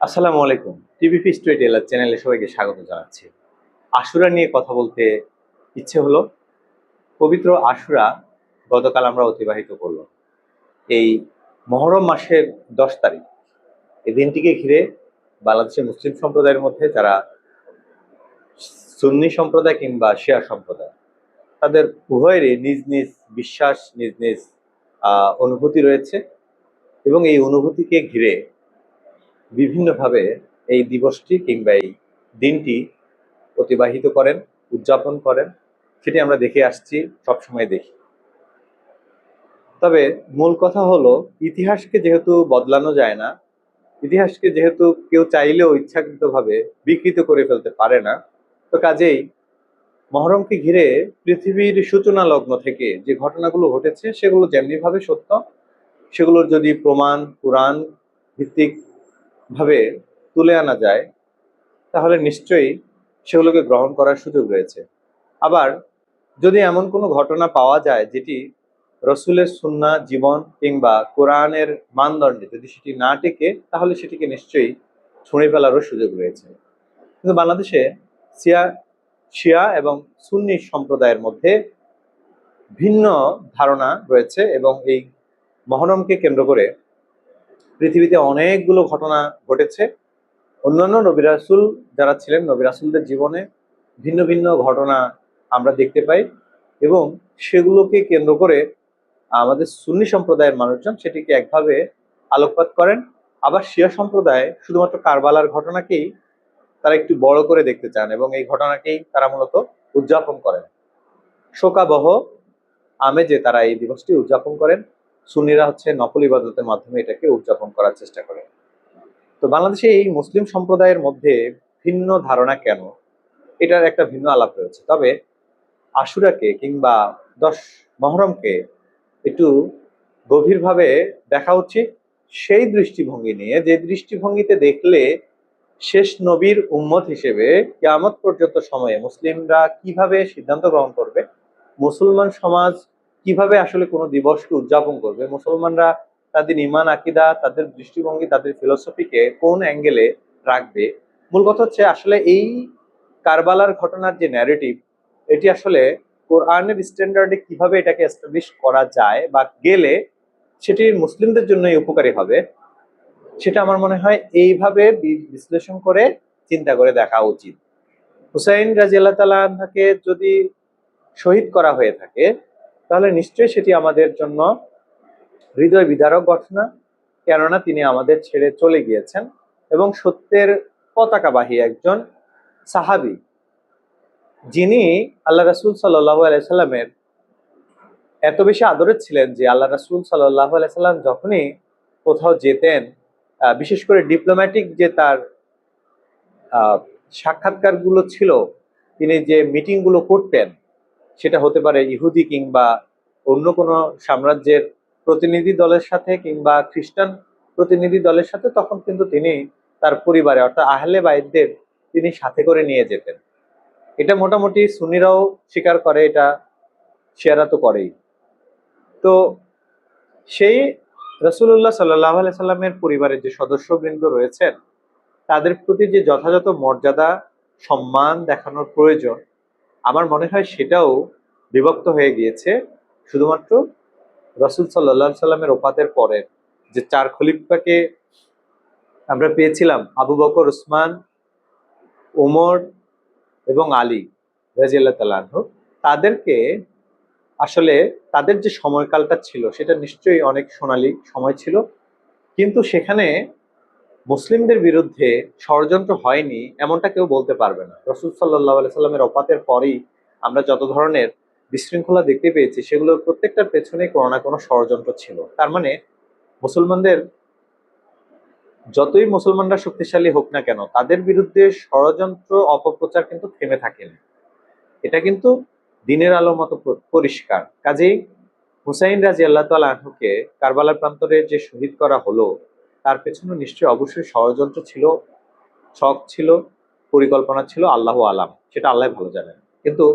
আসসালামু আলাইকুম। TV story teller চ্যানেলে সবাইকে স্বাগত জানাচ্ছি। আশুরা নিয়ে কথা বলতে ইচ্ছে হলো। পবিত্র আশুরা গতকাল আমরা অতিবাহিত করলাম। এই মহরম মাসের 10 তারিখ এই দিনটিকে ঘিরে বাংলাদেশের মুসলিম সম্প্রদায়ের মধ্যে যারা সুন্নি সম্প্রদায় কিংবা শিয়া সম্প্রদায় তাদের উভয়েরই নিজ নিজ বিশ্বাস নিজ নিজ অনুভূতি রয়েছে এবং এই অনুভূতিকে ঘিরে বিভিন্নভাবে এই দিবসটি কিংবা এই দিনটি অতিবাহিত করেন, উদযাপন করেন। সেটি আমরা দেখে আসছি, সবসময় দেখি। তবে মূল কথা হলো, ইতিহাসকে যেহেতু বদলানো যায় না, ইতিহাসকে যেহেতু কেউ চাইলেও ইচ্ছাকৃতভাবে বিকৃত করে ফেলতে পারে না, তো কাজেই মহরমকে ঘিরে পৃথিবীর সূচনা লগ্ন থেকে যে ঘটনাগুলো ঘটেছে সেগুলো যেমনিভাবে সত্য, সেগুলোর যদি প্রমাণ কোরআন ভিত্তিক ভাবে তুলে আনা যায় তাহলে নিশ্চয়ই সেগুলোকে গ্রহণ করার সুযোগ রয়েছে। আবার যদি এমন কোনো ঘটনা পাওয়া যায় যেটি রসুলের সুন্নাহ জীবন কিংবা কোরআনের মানদণ্ডে যদি সেটি না টেকে, তাহলে সেটিকে নিশ্চয়ই ছুঁড়ে ফেলারও সুযোগ রয়েছে। কিন্তু বাংলাদেশে শিয়া শিয়া এবং সুন্নি সম্প্রদায়ের মধ্যে ভিন্ন ধারণা রয়েছে এবং এই মহরমকে কেন্দ্র করে পৃথিবীতে অনেকগুলো ঘটনা ঘটেছে। অন্যান্য নবী রাসূল যারা ছিলেন, নবী রাসূলদের জীবনে ভিন্ন ভিন্ন ঘটনা আমরা দেখতে পাই এবং সেগুলোকে কেন্দ্র করে আমাদের সুন্নি সম্প্রদায়ের মানুষজন সেটিকে একভাবে আলোকপাত করেন। আবার শিয়া সম্প্রদায় শুধুমাত্র কারবালার ঘটনাকেই তারা একটু বড় করে দেখতে চান এবং এই ঘটনাকেই তারা মূলত উদযাপন করেন। শোকাবহ আমেজে তারা এই দিবসটি উদযাপন করেন। সুন্নিরা হচ্ছে নফল ইবাদতের মাধ্যমে এটাকে উদযাপন করার চেষ্টা করেন। তো বাংলাদেশে এই মুসলিম সম্প্রদায়ের মধ্যে ভিন্ন ধারণা কেন, এটার একটা ভিন্ন আলাপ রয়েছে। তবে আশুরাকে কিংবা 10 মহরমকে একটু গভীরভাবে দেখা উচিত সেই দৃষ্টিভঙ্গি নিয়ে, যে দৃষ্টিভঙ্গিতে দেখলে শেষ নবীর উম্মত হিসেবে কিয়ামত পর্যন্ত সময়ে মুসলিমরা কিভাবে সিদ্ধান্ত গ্রহণ করবে, মুসলমান সমাজ কিভাবে আসলে কোনো দিবসকে উদযাপন করবে, মুসলমানরা তাদের ইমান আকিদা তাদের দৃষ্টিভঙ্গি তাদের ফিলোসফিকে কোন অ্যাঙ্গেলে রাখবে। মূল কথা হচ্ছে আসলে এই কারবালার ঘটনার যে ন্যারেটিভ, এটি আসলে কোরআনের স্ট্যান্ডার্ডে কিভাবে এটাকে এস্টাবলিশ করা যায় বা গেলে সেটি মুসলিমদের জন্যই উপকারী হবে, সেটা আমার মনে হয় এইভাবে বিশ্লেষণ করে চিন্তা করে দেখা উচিত। হুসাইন রাদিয়াল্লাহু তাআলা আনহুকে যদি শহীদ করা হয়ে থাকে তাহলে নিশ্চয়ই সেটি আমাদের জন্য হৃদয় বিদারক ঘটনা, কেননা তিনি আমাদের ছেড়ে চলে গিয়েছেন এবং সত্যের পতাকাবাহী একজন সাহাবী, যিনি আল্লাহ রাসূল সাল্লাল্লাহু আলাইহি সাল্লামের এত বেশি আদরের ছিলেন যে আল্লাহ রাসূল সাল্লাল্লাহু আলাইহি সাল্লাম যখনই কোথাও যেতেন, বিশেষ করে ডিপ্লোম্যাটিক যে তার সাক্ষাৎকারগুলো ছিল, তিনি যে মিটিংগুলো করতেন, সেটা হতে পারে ইহুদি কিংবা অন্য কোনো সাম্রাজ্যের প্রতিনিধি দলের সাথে কিংবা খ্রিস্টান প্রতিনিধি দলের সাথে, তখন কিন্তু তিনি তার পরিবারে অর্থাৎ আহলে বাইতদের তিনি সাথে করে নিয়ে যেতেন। এটা মোটামুটি সুন্নিরাও স্বীকার করে, এটা শিয়ারা তো করেই। তো সেই রাসূলুল্লাহ সাল্লাল্লাহু আলাইহি সাল্লামের পরিবারের যে সদস্যবৃন্দ রয়েছেন তাদের প্রতি যে যথাযথ মর্যাদা সম্মান দেখানোর প্রয়োজন, আমার মনে হয় সেটাও বিভক্ত হয়ে গিয়েছে। শুধুমাত্র রাসূল সাল্লাল্লাহু আলাইহি সাল্লামের ওফাতের পরে যে 4 খলিফাকে আমরা পেয়েছিলাম, আবু বকর, উসমান, ওমর এবং আলী রাদিয়াল্লাহু তাআলা আনহু, তাদেরকে আসলে তাদের যে সময়কালটা ছিল সেটা নিশ্চয়ই অনেক সোনালী সময় ছিল, কিন্তু সেখানে মুসলিমদের বিরুদ্ধে ষড়যন্ত্র হয়নি এমনটা কেউ বলতে পারবে না। রাসূল সাল্লাল্লাহু আলাইহি সাল্লামের ওফাতের পরেই আমরা যত ধরনের বিশৃঙ্খলা দেখতে পেয়েছি সেগুলোর প্রত্যেকটার পেছনে কোনো না কোনো ষড়যন্ত্র ছিল। তার মানে মুসলমানদের যতই মুসলমানরা শক্তিশালী হোক না কেন, তাদের বিরুদ্ধে ষড়যন্ত্র অপপ্রচার কিন্তু থেমে থাকেনি। এটা কিন্তু দিনের আলোর মতো পরিষ্কার। কাজেই হুসাইন রাদিয়াল্লাহু তাআলা আনহুকে কারবালার প্রান্তরে যে শহীদ করা হলো, তার পেছনে নিশ্চয়ই অবশ্যই ষড়যন্ত্র ছিল, ছক ছিল, পরিকল্পনা ছিল, আল্লাহু আলাম, সেটা আল্লাহ ভালো জানেন। কিন্তু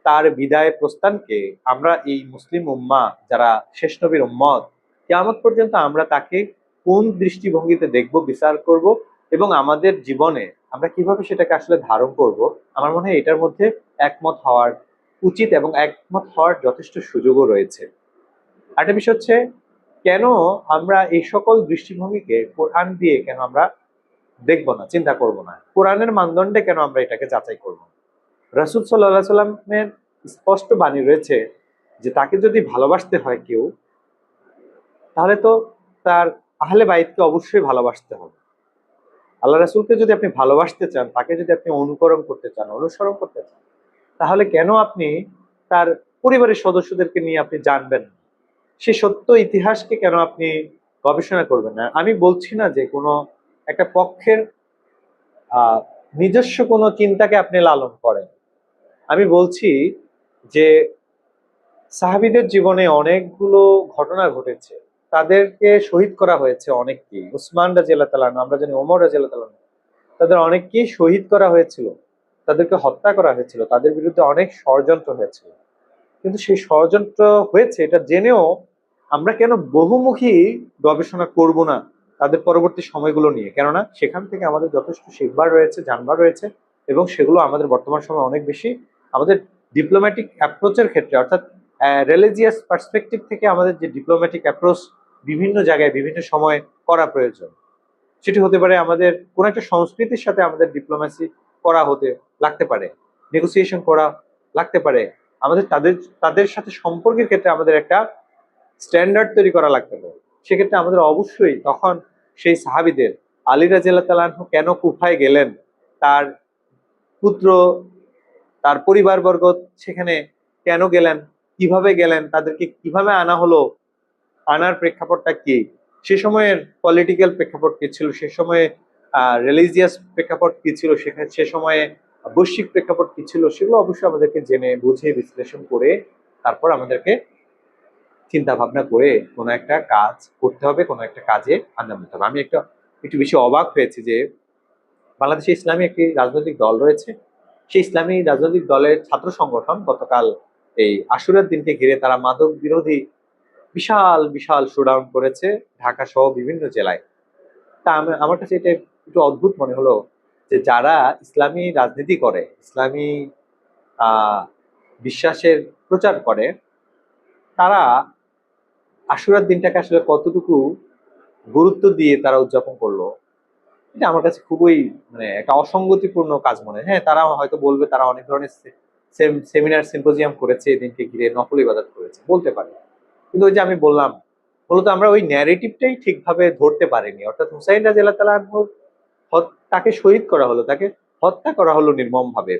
তার বিদায় প্রস্থানকে আমরা এই মুসলিম উম্মাহ যারা শেষ নবীর উম্মত, কিয়ামত পর্যন্ত আমরা তাকে কোন দৃষ্টিভঙ্গিতে দেখব, বিচার করব, এবং আমাদের জীবনে আমরা কিভাবে সেটাকে আসলে ধারণ করব, আমার মনে হয় এটার মধ্যে একমত হওয়ার উচিত এবং একমত হওয়ার যথেষ্ট সুযোগও রয়েছে। আরেকটা বিষয় হচ্ছে, কেন আমরা এই সকল দৃষ্টিভঙ্গিকে কোরআন দিয়ে কেন আমরা দেখবো না, চিন্তা করব না, কোরআনের মানদণ্ডে কেন আমরা এটাকে যাচাই করব না? রাসূল সাল্লাল্লাহু সাল্লামের স্পষ্ট বাণী রয়েছে যে তাকে যদি ভালোবাসতে হয় কেউ, তাহলে তো তার আহলে বাইতকে অবশ্যই ভালোবাসতে হবে। আল্লাহ রাসূলকে যদি আপনি ভালোবাসতে চান, তাকে যদি আপনি অনুকরণ করতে চান, অনুসরণ করতে চান, তাহলে কেন আপনি তার পরিবারের সদস্যদেরকে নিয়ে আপনি জানবেন না? সে সত্য ইতিহাসকে কেন আপনি গবেষণা করবেন না? আমি বলছি না যে কোনো একটা পক্ষের আহ নিজস্ব কোনো চিন্তাকে আপনি লালন করেন। আমি বলছি যে সাহাবীদের জীবনে অনেকগুলো ঘটনা ঘটেছে, তাদেরকে শহীদ করা হয়েছে অনেককেই। উসমান রাদিয়াল্লাহু তাআলা আনহু, আমরা জানি ওমর রাদিয়াল্লাহু তাআলা আনহু, তাদের অনেককেই শহীদ করা হয়েছিল, তাদেরকে হত্যা করা হয়েছিল, তাদের বিরুদ্ধে অনেক ষড়যন্ত্র হয়েছিল। কিন্তু সেই ষড়যন্ত্র হয়েছে এটা জেনেও আমরা কেন বহুমুখী গবেষণা করব না তাদের পরবর্তী সময়গুলো নিয়ে? কেননা সেখান থেকে আমাদের যথেষ্ট শিখবার রয়েছে, জানবার রয়েছে, এবং সেগুলো আমাদের বর্তমান সময় অনেক বেশি আমাদের ডিপ্লোম্যাটিক অ্যাপ্রোচের ক্ষেত্রে, অর্থাৎ রিলিজিয়াস পার্সপেক্টিভ থেকে আমাদের যে ডিপ্লোম্যাটিক অ্যাপ্রোচ বিভিন্ন জায়গায় বিভিন্ন সময় করা প্রয়োজন। সেটি হতে পারে আমাদের কোন একটা সংস্কৃতির সাথে আমাদের ডিপ্লোম্যাসি করা হতে লাগতে পারে, নেগোসিয়েশন করা লাগতে পারে, আমাদের তাদের তাদের সাথে সম্পর্কের ক্ষেত্রে আমাদের একটা স্ট্যান্ডার্ড তৈরি করা লাগতে পারে। সেক্ষেত্রে আমাদের অবশ্যই তখন সেই সাহাবীদের, আলী রাদিয়াল্লাহু তাআলা আনহু কেন কুফায় গেলেন, তার পুত্র, তার পরিবারবর্গ সেখানে কেন গেলেন, কিভাবে গেলেন, তাদেরকে কিভাবে আনা হলো, আনার প্রেক্ষাপটটা কি, সে সময়ের পলিটিক্যাল প্রেক্ষাপট কি ছিল, সে সময়ে রিলিজিয়াস প্রেক্ষাপট কি ছিল, সেখানে সে সময়ে বৈশ্বিক প্রেক্ষাপট কি ছিল, সেগুলো অবশ্যই আমাদেরকে জেনে বুঝে বিশ্লেষণ করে তারপর আমাদেরকে চিন্তা ভাবনা করে কোনো একটা কাজ করতে হবে, কোনো একটা কাজে আঞ্জাম দিতে হবে। আমি একটু বেশি অবাক হয়েছি যে বাংলাদেশে ইসলামী একটি রাজনৈতিক দল রয়েছে, সেই ইসলামী রাজনৈতিক দলের ছাত্র সংগঠন গতকাল এই আশুরার দিনকে ঘিরে তারা মাদক বিরোধী বিশাল বিশাল শোডাউন করেছে ঢাকা সহ বিভিন্ন জেলায়। তা আমার কাছে এটা একটু অদ্ভুত মনে হলো যে যারা ইসলামী রাজনীতি করে, ইসলামী আহ বিশ্বাসের প্রচার করে, তারা আশুরার দিনটাকে আসলে কতটুকু গুরুত্ব দিয়ে তারা উদযাপন করলো, এটা আমার কাছে খুবই মানে একটা অসঙ্গতিপূর্ণ কাজ মনে হয়। হ্যাঁ, তারা হয়তো বলবে তারা অনেক ধরনের সেমিনার সিম্পোজিয়াম করেছে, এই দিনকে ঘিরে নকল ইবাদত করেছে, বলতে পারে। কিন্তু ওই যে আমি বললাম, মূলত আমরা ওই ন্যারেটিভটাই ঠিকভাবে ধরতে পারিনি। অর্থাৎ হুসাইন রাদিয়াল্লাহু তাআলা আনহু তাকে শহীদ করা হলো, তাকে হত্যা করা হলো নির্মম ভাবে,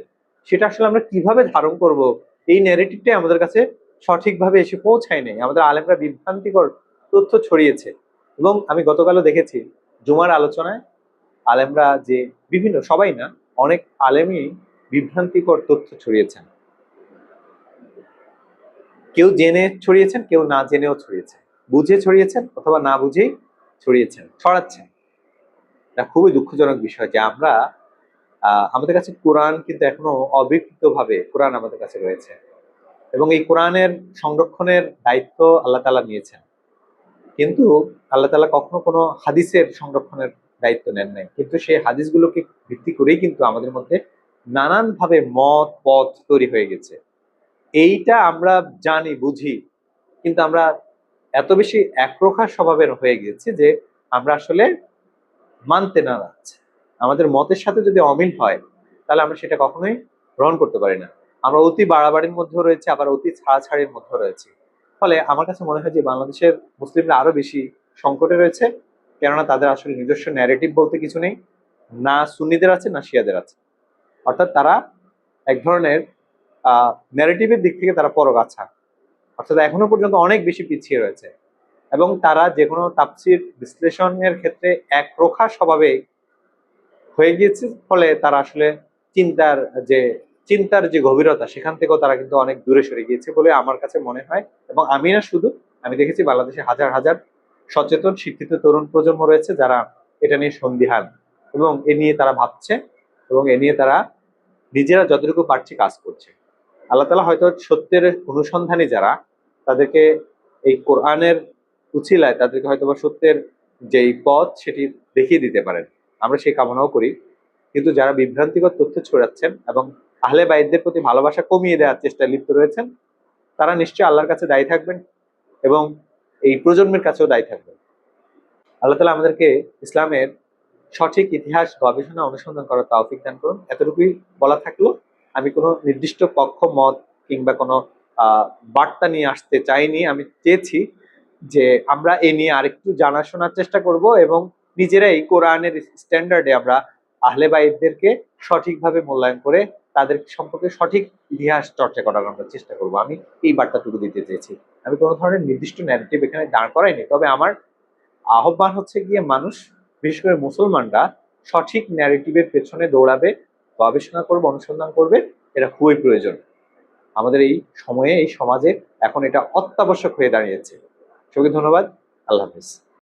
সেটা আসলে আমরা কিভাবে ধারণ করব, এই ন্যারেটিভটাই আমাদের কাছে সঠিকভাবে এসে পৌঁছায় নাই। আমাদের আলেমরা বিভ্রান্তিকর তথ্য ছড়িয়েছে। এবং আমি গতকালও দেখেছি জুমার আলোচনায় আলেমরা যে বিভিন্ন, সবাই না, অনেক আলেমই বিভ্রান্তিকর তথ্য ছড়িয়েছেন। কেউ জেনে ছড়িয়েছেন, কেউ না জেনেও ছড়িয়েছেন, বুঝে ছড়িয়েছেন অথবা না বুঝেই ছড়িয়েছেন, ছড়াচ্ছেন। এটা খুবই দুঃখজনক বিষয় যে আমরা আমাদের কাছে কোরআন কিন্তু এখনো অবিকৃত ভাবে কোরআন আমাদের কাছে রয়েছে, এবং এই কোরআনের সংরক্ষণের দায়িত্ব আল্লাহ তাআলা নিয়েছেন। কিন্তু আল্লাহ তাআলা কখনো কোনো হাদিসের সংরক্ষণের দায়িত্ব নেন নাই, কিন্তু সেই হাদিসগুলোকে ভিত্তি করেই কিন্তু আমাদের মধ্যে নানান ভাবে মত পথ তৈরি হয়ে গেছে। এইটা আমরা জানি, বুঝি, কিন্তু আমরা এত বেশি একরোখা স্বভাবের হয়ে গেছি যে আমরা আসলে মানতে নারাজ। আমাদের মতের সাথে যদি অমিল হয়, তাহলে আমরা সেটা কখনোই গ্রহণ করতে পারি না। আমরা অতি বাড়াবাড়ির মধ্যেও রয়েছে, আবার অতি ছাড়াছাড়ির মধ্যেও রয়েছে। ফলে আমার কাছে মনে হয় যে বাংলাদেশের মুসলিমরা আরো বেশি সংকটে রয়েছে, কেননা তাদের আসলে নিজস্ব ন্যারেটিভ বলতে কিছু নেই, না সুন্নিদের আছে না শিয়াদের আছে। অর্থাৎ তারা এক ধরনের ন্যারেটিভের দিক থেকে তারা পরগাছা, অর্থাৎ এখনো পর্যন্ত অনেক বেশি পিছিয়ে রয়েছে, এবং তারা যে কোনো তাফসীর বিশ্লেষণের ক্ষেত্রে একরোখা স্বভাবে হয়ে গিয়েছে। ফলে তারা আসলে চিন্তার যে চিন্তার যে গভীরতা, সেখান থেকেও তারা কিন্তু অনেক দূরে সরে গিয়েছে বলে আমার কাছে মনে হয়। এবং আমি না শুধু, আমি দেখেছি বাংলাদেশে হাজার হাজার সচেতন শিক্ষিত তরুণ প্রজন্ম রয়েছে যারা এটা নিয়ে সন্দিহান, এবং এ নিয়ে তারা ভাবছে, এবং এ নিয়ে তারা নিজেরা যতটুকু পারছে কাজ করছে। আল্লাহ তাআলা হয়তো সত্যের অনুসন্ধানী যারা, তাদেরকে এই কোরআনের উছিলায় তাদেরকে হয়তো বা সত্যের যেই পথ সেটি দেখিয়ে দিতে পারেন। আমরা সেই কামনাও করি। কিন্তু যারা বিভ্রান্তিকর তথ্য ছড়াচ্ছেন এবং আহলে বাইতদের প্রতি ভালোবাসা কমিয়ে দেওয়ার চেষ্টায় লিপ্ত রয়েছেন, তারা নিশ্চয়ই আল্লাহর কাছে দায়ী থাকবেন এবং এই প্রজন্মের কাছেও দায়ী থাকবেন। আল্লাহ তাআলা আমাদেরকে ইসলামের সঠিক ইতিহাস গবেষণা অনুসন্ধান করার তৌফিক দান করুন। এতটুকুই বলা থাকলো। আমি কোনো নির্দিষ্ট পক্ষ মত কিংবা কোনো বার্তা নিয়ে আসতে চাইনি। আমি চেয়েছি যে আমরা এ নিয়ে আরেকটু জানাশোনার চেষ্টা করব এবং নিজেরাই কোরআনের স্ট্যান্ডার্ডে আমরা আহলে বাইতদেরকে সঠিকভাবে মূল্যায়ন করে তাদের সম্পর্কে সঠিক ইতিহাস চর্চা করার আমরা চেষ্টা করব। আমি এই বার্তাটুকু দিতে চেয়েছি। আমি কোনো ধরনের নির্দিষ্ট ন্যারেটিভ এখানে দাঁড় করাইনি, তবে আমার আহ্বান হচ্ছে গিয়ে মানুষ, বিশেষ করে মুসলমানরা সঠিক ন্যারেটিভের পেছনে দৌড়াবে, গবেষণা করবে, অনুসন্ধান করবে। এটা খুবই প্রয়োজন আমাদের এই সময়ে, এই সমাজে এখন এটা অত্যাবশ্যক হয়ে দাঁড়িয়েছে। সবাইকে ধন্যবাদ। আল্লাহ হাফিজ।